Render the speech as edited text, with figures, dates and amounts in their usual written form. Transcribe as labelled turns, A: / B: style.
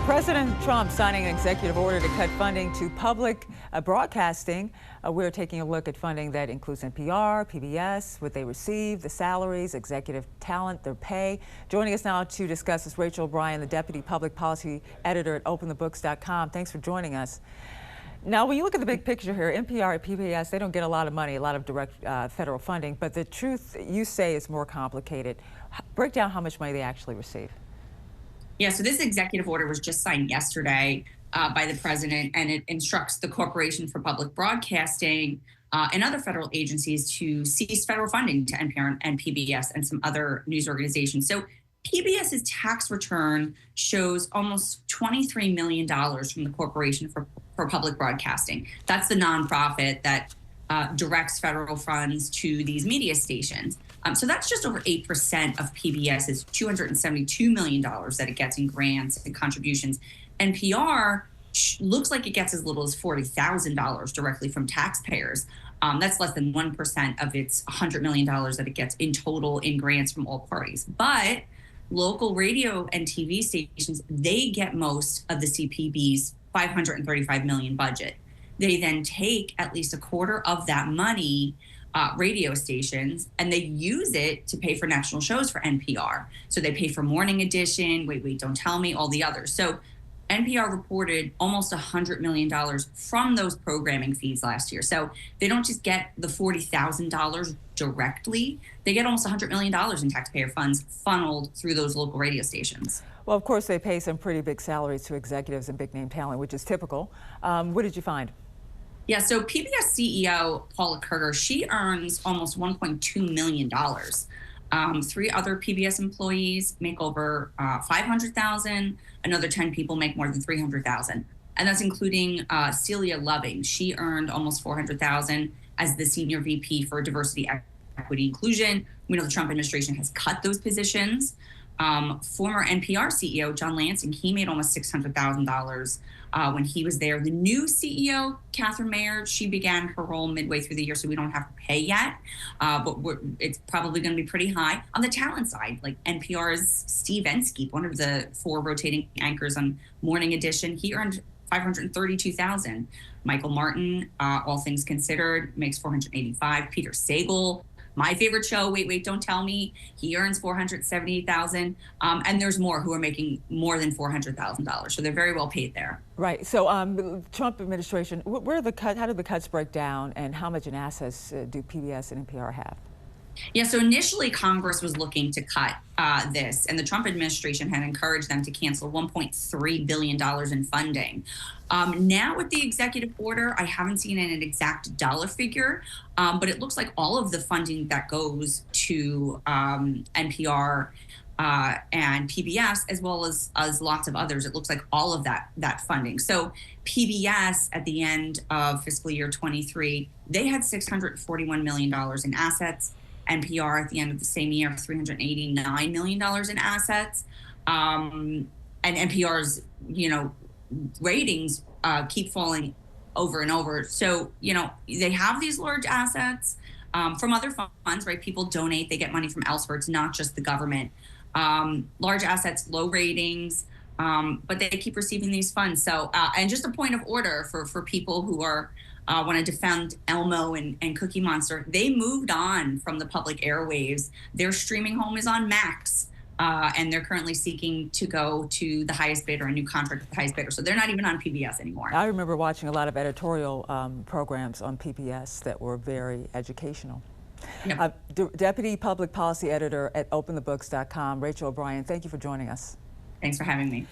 A: President Trump signing an executive order to cut funding to public broadcasting. We're taking a look at funding that includes NPR, PBS, what they receive, the salaries, executive talent, their pay. Joining us now to discuss is Rachel O'Brien, the Deputy Public Policy Editor at OpenTheBooks.com. Thanks for joining us. Now, when you look at the big picture here, NPR and PBS, they don't get a lot of money, a lot of direct federal funding, but the truth, you say, is more complicated. Break down how much money they actually receive.
B: Yeah, so this executive order was just signed yesterday by the president, and it instructs the Corporation for Public Broadcasting and other federal agencies to cease federal funding to NPR and PBS and some other news organizations. So PBS's tax return shows almost $23 million from the Corporation for Public Broadcasting. That's the nonprofit that directs federal funds to these media stations. So that's just over 8% of PBS's $272 million that it gets in grants and contributions. NPR looks like it gets as little as $40,000 directly from taxpayers. That's less than 1% of its $100 million that it gets in total in grants from all parties. But local radio and TV stations, they get most of the CPB's $535 million budget. They then take at least a quarter of that money, radio stations, and they use it to pay for national shows for NPR. So they pay for Morning Edition, Wait, Don't Tell Me, all the others. So NPR reported almost $100 million from those programming fees last year. So they don't just get the $40,000 directly, they get almost $100 million in taxpayer funds funneled through those local radio stations.
A: Well, of course, they pay some pretty big salaries to executives and big name talent, which is typical. What did you find?
B: Yeah, so PBS CEO Paula Kerger, she earns almost $1.2 million. 3 other PBS employees make over $500,000. Another 10 people make more than $300,000, and that's including Celia Loving. She earned almost $400,000 as the senior VP for diversity, equity, inclusion. We know the Trump administration has cut those positions. Former NPR CEO John Lansing, he made almost $600,000 when he was there. The new CEO, Catherine Mayer, she began her role midway through the year, so we don't have to pay yet, but it's probably going to be pretty high. On the talent side, like NPR's Steve Inskeep, one of the 4 rotating anchors on Morning Edition, he earned $532,000. Michael Martin, All Things Considered, makes $485,000. Peter Sagal, my favorite show, Wait, Don't Tell Me, he earns $478,000. And there's more who are making more than $400,000. So they're very well paid there.
A: Right. So Trump administration, where are the cuts? How did the cuts break down, and how much in assets do PBS and NPR have?
B: Yeah, so initially Congress was looking to cut this, and the Trump administration had encouraged them to cancel $1.3 billion in funding. Now with the executive order, I haven't seen an exact dollar figure, but it looks like all of the funding that goes to NPR and PBS, as well as lots of others, it looks like all of that funding. So PBS at the end of fiscal year 23, they had $641 million in assets. NPR at the end of the same year, $389 million in assets. And NPR's, ratings keep falling over and over. So, they have these large assets from other funds, right? People donate, they get money from elsewhere. It's not just the government. Large assets, low ratings, but they keep receiving these funds. So, and just a point of order for people who are want to defend Elmo and Cookie Monster, they moved on from the public airwaves. Their streaming home is on Max, and they're currently seeking to go to the highest bidder, a new contract with the highest bidder. So they're not even on PBS anymore.
A: I remember watching a lot of editorial programs on PBS that were very educational. Yep. Deputy Public Policy Editor at OpenTheBooks.com, Rachel O'Brien, thank you for joining us.
B: Thanks for having me.